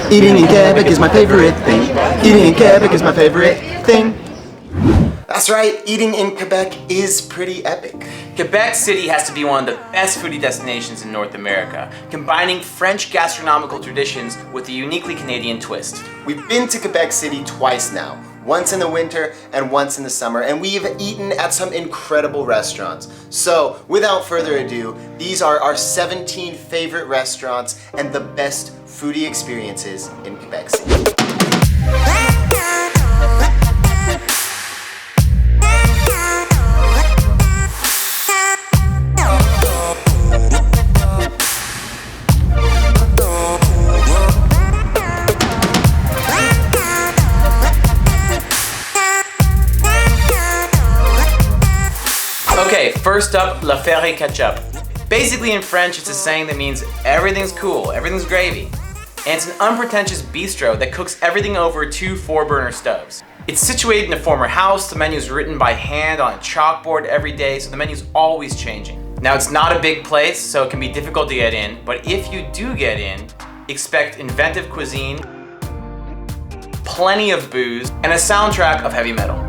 Eating in Quebec is my favorite thing. Eating in Quebec is my favorite thing. That's right, eating in Quebec is pretty epic. Quebec City has to be one of the best foodie destinations in North America, combining French gastronomical traditions with a uniquely Canadian twist. We've been to Quebec City twice now, once in the winter and once in the summer, and we've eaten at some incredible restaurants. So, without further ado, these are our 17 favorite restaurants and the best foodie experiences in Quebec City. Okay, first up, Failing Ketchup. Basically in French, it's a saying that means everything's cool, everything's gravy. And it's an unpretentious bistro that cooks everything over 2 4-burner stoves. It's situated in a former house, the menu's written by hand on a chalkboard every day, so the menu's always changing. Now it's not a big place, so it can be difficult to get in, but if you do get in, expect inventive cuisine, plenty of booze, and a soundtrack of heavy metal.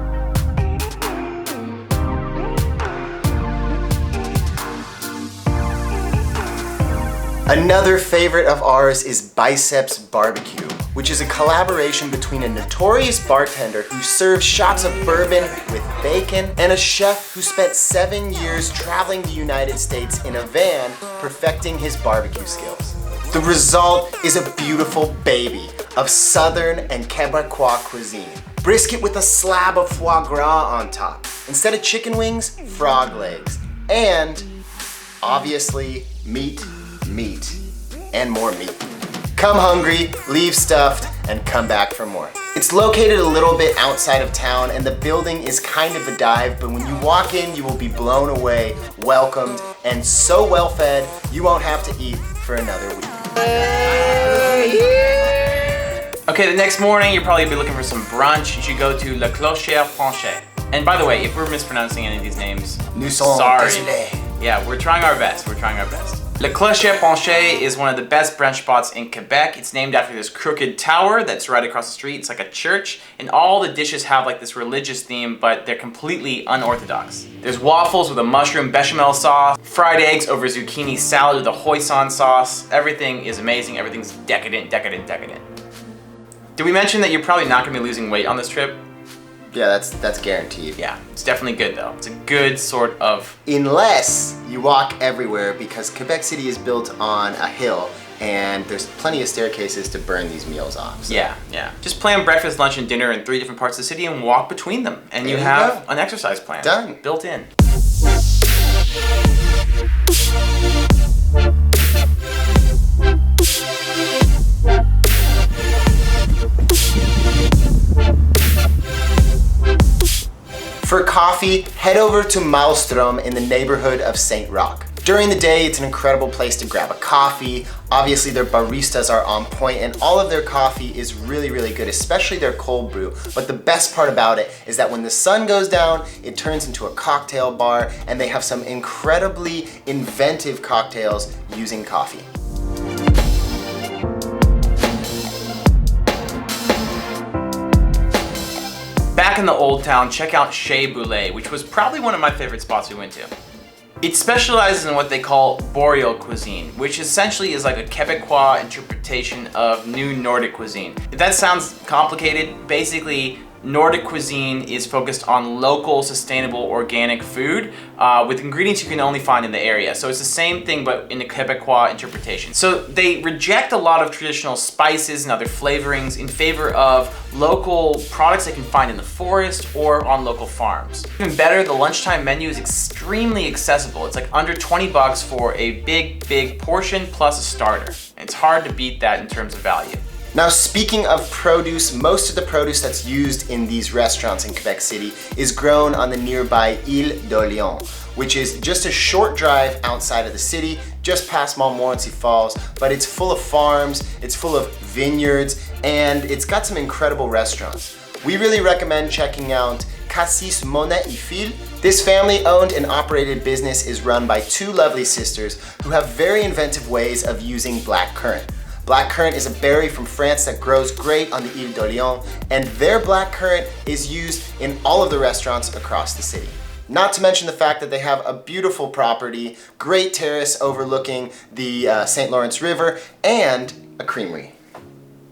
Another favorite of ours is Biceps BBQ, which is a collaboration between a notorious bartender who serves shots of bourbon with bacon and a chef who spent 7 years traveling the United States in a van perfecting his barbecue skills. The result is a beautiful baby of Southern and Quebecois cuisine. Brisket with a slab of foie gras on top. Instead of chicken wings, frog legs. And, obviously, meat, and more meat. Come hungry, leave stuffed, and come back for more. It's located a little bit outside of town and the building is kind of a dive, but when you walk in, you will be blown away, welcomed, and so well fed, you won't have to eat for another week. Okay, the next morning, you're probably gonna be looking for some brunch. You should go to Le Clocher Francais. And by the way, if we're mispronouncing any of these names, sorry. Yeah, we're trying our best, Le Clocher Francais is one of the best brunch spots in Quebec. It's named after this crooked tower that's right across the street. It's like a church, and all the dishes have like this religious theme, but they're completely unorthodox. There's waffles with a mushroom bechamel sauce, fried eggs over zucchini salad with a hoisin sauce. Everything is amazing, everything's decadent. Did we mention that you're probably not gonna be losing weight on this trip? Yeah, that's guaranteed. Yeah, it's definitely good though. It's a good sort of... Unless you walk everywhere, because Quebec City is built on a hill and there's plenty of staircases to burn these meals off. So. Yeah. Just plan breakfast, lunch, and dinner in 3 different parts of the city and walk between them. And you have an exercise plan. Done. Built in. For coffee, head over to Mouthdrum in the neighborhood of St. Roch. During the day, it's an incredible place to grab a coffee. Obviously, their baristas are on point and all of their coffee is really good, especially their cold brew. But the best part about it is that when the sun goes down, it turns into a cocktail bar and they have some incredibly inventive cocktails using coffee. Back in the old town, check out Chez Boulet, which was probably one of my favorite spots we went to. It specializes in what they call boreal cuisine, which essentially is like a Quebecois interpretation of new Nordic cuisine. If that sounds complicated, basically Nordic cuisine is focused on local, sustainable, organic food with ingredients you can only find in the area. So it's the same thing, but in a Quebecois interpretation. So they reject a lot of traditional spices and other flavorings in favor of local products they can find in the forest or on local farms. Even better, the lunchtime menu is extremely accessible. It's like under 20 bucks for a big portion plus a starter. And it's hard to beat that in terms of value. Now, speaking of produce, most of the produce that's used in these restaurants in Quebec City is grown on the nearby Île d'Orléans, which is just a short drive outside of the city, just past Montmorency Falls, but it's full of farms, it's full of vineyards, and it's got some incredible restaurants. We really recommend checking out Cassis Monet y Fil. This family-owned and operated business is run by 2 lovely sisters who have very inventive ways of using black currant. Blackcurrant is a berry from France that grows great on the Ile d'Orléans, and their blackcurrant is used in all of the restaurants across the city. Not to mention the fact that they have a beautiful property, great terrace overlooking the St. Lawrence River, and a creamery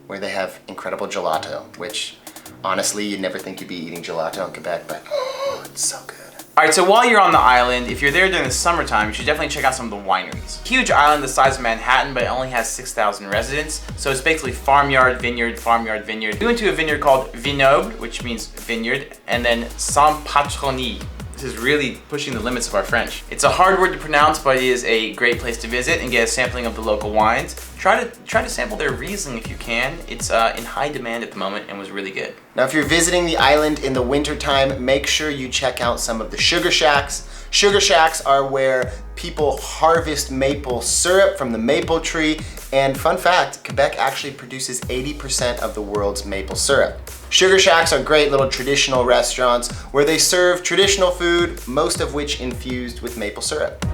where they have incredible gelato, which honestly, you'd never think you'd be eating gelato in Quebec, but oh, it's so good. All right, so while you're on the island, if you're there during the summertime, you should definitely check out some of the wineries. Huge island the size of Manhattan, but it only has 6,000 residents. So it's basically farmyard, vineyard, farmyard, vineyard. We went to a vineyard called Vignoble, which means vineyard, and then Sans Patronie. This is really pushing the limits of our French. It's a hard word to pronounce, but it is a great place to visit and get a sampling of the local wines. Try to sample their Riesling if you can. It's in high demand at the moment and was really good. Now, if you're visiting the island in the wintertime, make sure you check out some of the sugar shacks. Sugar shacks are where people harvest maple syrup from the maple tree. And fun fact, Quebec actually produces 80% of the world's maple syrup. Sugar shacks are great little traditional restaurants where they serve traditional food, most of which infused with maple syrup.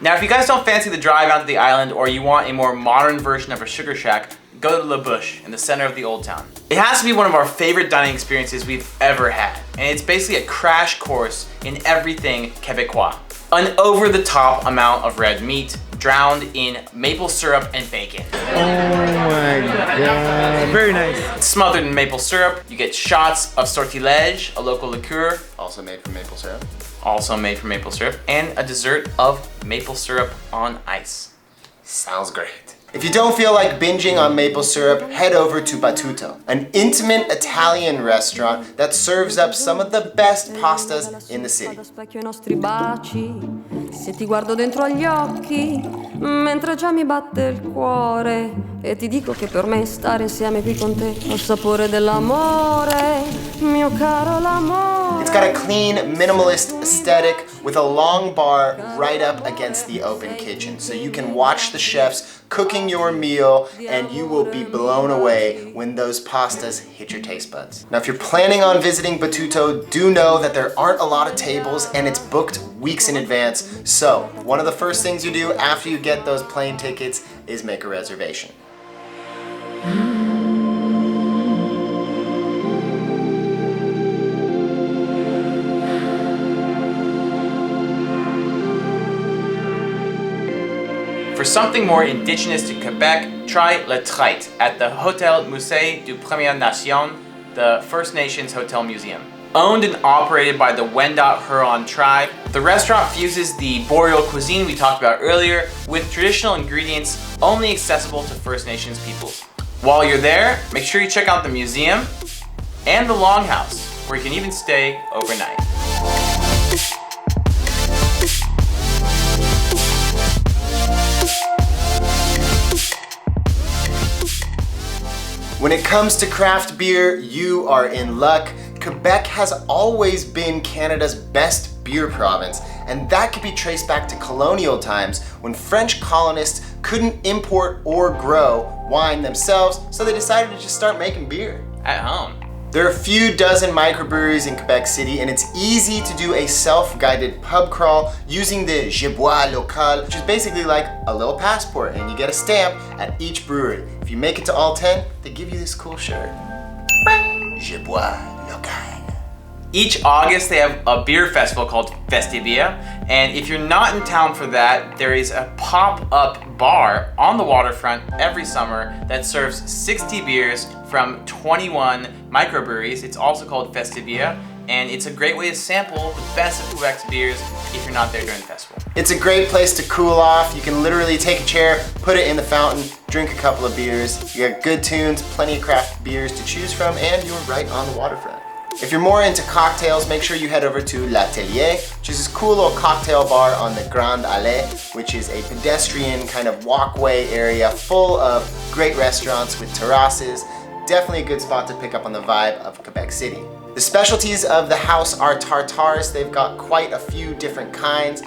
Now, if you guys don't fancy the drive out to the island or you want a more modern version of a sugar shack, go to Le Bouche in the center of the Old Town. It has to be one of our favorite dining experiences we've ever had, and it's basically a crash course in everything Quebecois. An over-the-top amount of red meat, drowned in maple syrup and bacon. Oh my god, very nice. It's smothered in maple syrup. You get shots of sortilège, a local liqueur, Also made from maple syrup. also made from maple syrup, and a dessert of maple syrup on ice. Sounds great. If you don't feel like binging on maple syrup, head over to Battuto, an intimate Italian restaurant that serves up some of the best pastas in the city. Se ti guardo dentro agli occhi, mentre già mi batte il cuore, e ti dico che per me stare insieme qui con te ha il sapore dell'amore, mio caro l'amore. It's got a clean, minimalist aesthetic with a long bar right up against the open kitchen. So you can watch the chefs cooking your meal and you will be blown away when those pastas hit your taste buds. Now, if you're planning on visiting Battuto, do know that there aren't a lot of tables and it's booked weeks in advance. So one of the first things you do after you get those plane tickets is make a reservation. For something more indigenous to Quebec, try Le Traite at the Hôtel Musée du Première Nation, the First Nations Hotel Museum. Owned and operated by the Wendat Huron tribe, the restaurant fuses the boreal cuisine we talked about earlier with traditional ingredients only accessible to First Nations peoples. While you're there, make sure you check out the museum and the Longhouse, where you can even stay overnight. When it comes to craft beer, you are in luck. Quebec has always been Canada's best beer province, and that could be traced back to colonial times when French colonists couldn't import or grow wine themselves, so they decided to just start making beer. At home. There are a few dozen microbreweries in Quebec City, and it's easy to do a self-guided pub crawl using the Je Bois Local, which is basically like a little passport, and you get a stamp at each brewery. If you make it to all 10, they give you this cool shirt. Je Bois Local. Each August they have a beer festival called Patissiere, and if you're not in town for that, there is a pop-up bar on the waterfront every summer that serves 60 beers from 21 microbreweries. It's also called Patissiere, and it's a great way to sample the best of Quebec's beers if you're not there during the festival. It's a great place to cool off. You can literally take a chair, put it in the fountain, drink a couple of beers. You got good tunes, plenty of craft beers to choose from, and you're right on the waterfront. If you're more into cocktails, make sure you head over to L'Atelier, which is this cool little cocktail bar on the Grande Allée, which is a pedestrian kind of walkway area full of great restaurants with terraces. Definitely a good spot to pick up on the vibe of Quebec City. The specialties of the house are tartares. They've got quite a few different kinds.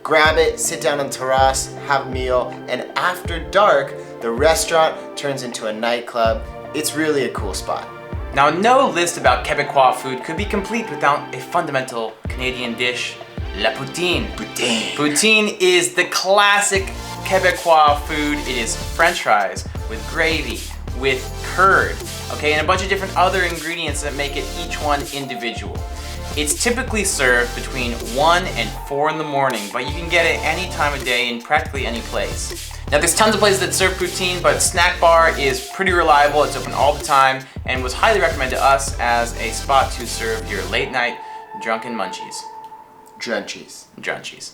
Grab it, sit down on the terrace, have a meal, and after dark, the restaurant turns into a nightclub. It's really a cool spot. Now, no list about Quebecois food could be complete without a fundamental Canadian dish, La poutine. Poutine. Poutine is the classic Quebecois food. It is French fries with gravy, with curd, okay, and a bunch of different other ingredients that make it each one individual. It's typically served between 1 and 4 in the morning, but you can get it any time of day in practically any place. Now there's tons of places that serve poutine, but Snack Bar is pretty reliable. It's open all the time and was highly recommended to us as a spot to serve your late night drunken munchies. Drunchies. Drunchies.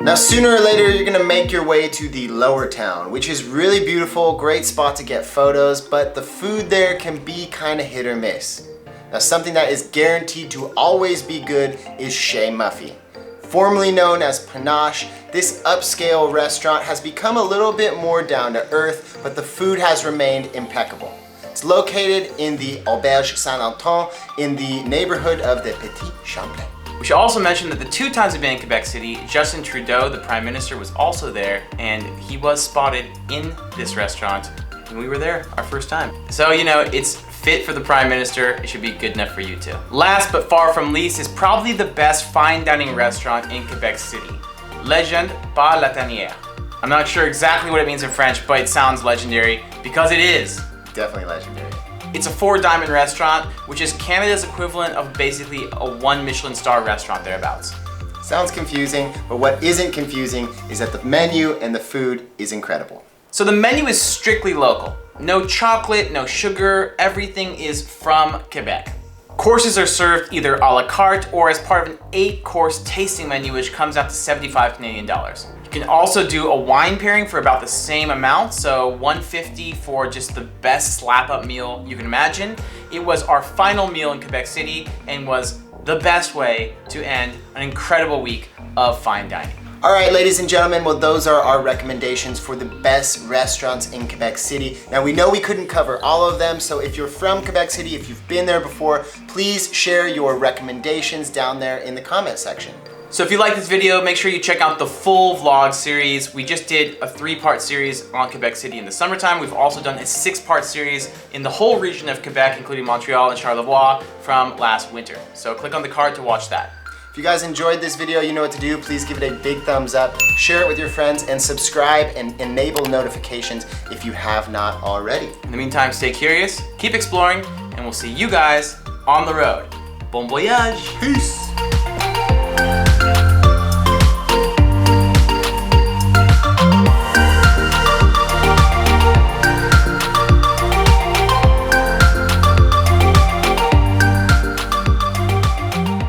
Now sooner or later you're gonna make your way to the Lower Town, which is really beautiful, great spot to get photos, but the food there can be kind of hit or miss. Now something that is guaranteed to always be good is Chez Muffy. Formerly known as Panache, this upscale restaurant has become a little bit more down to earth, but the food has remained impeccable. It's located in the Auberge Saint-Anton in the neighborhood of the Petit Champlain. We should also mention that the 2 times we've been in Quebec City, Justin Trudeau, the Prime Minister, was also there, and he was spotted in this restaurant when we were there our first time. So, you know, it's fit for the Prime Minister, it should be good enough for you too. Last but far from least is probably the best fine dining restaurant in Quebec City, Legend Bar La Tanière. I'm not sure exactly what it means in French, but it sounds legendary because it is. Definitely legendary. It's a 4-diamond restaurant, which is Canada's equivalent of basically a 1 Michelin star restaurant thereabouts. Sounds confusing, but what isn't confusing is that the menu and the food is incredible. So the menu is strictly local. No chocolate, no sugar, everything is from Quebec. Courses are served either a la carte or as part of an 8-course tasting menu, which comes out to 75 Canadian dollars. You can also do a wine pairing for about the same amount, so $150 for just the best slap-up meal you can imagine. It was our final meal in Quebec City and was the best way to end an incredible week of fine dining. All right, ladies and gentlemen, well, those are our recommendations for the best restaurants in Quebec City. Now, we know we couldn't cover all of them, so if you're from Quebec City, if you've been there before, please share your recommendations down there in the comment section. So if you like this video, make sure you check out the full vlog series. We just did a 3-part series on Quebec City in the summertime. We've also done a 6-part series in the whole region of Quebec, including Montreal and Charlevoix from last winter. So click on the card to watch that. If you guys enjoyed this video, you know what to do. Please give it a big thumbs up, share it with your friends, and subscribe and enable notifications if you have not already. In the meantime, stay curious, keep exploring, and we'll see you guys on the road. Bon voyage! Peace!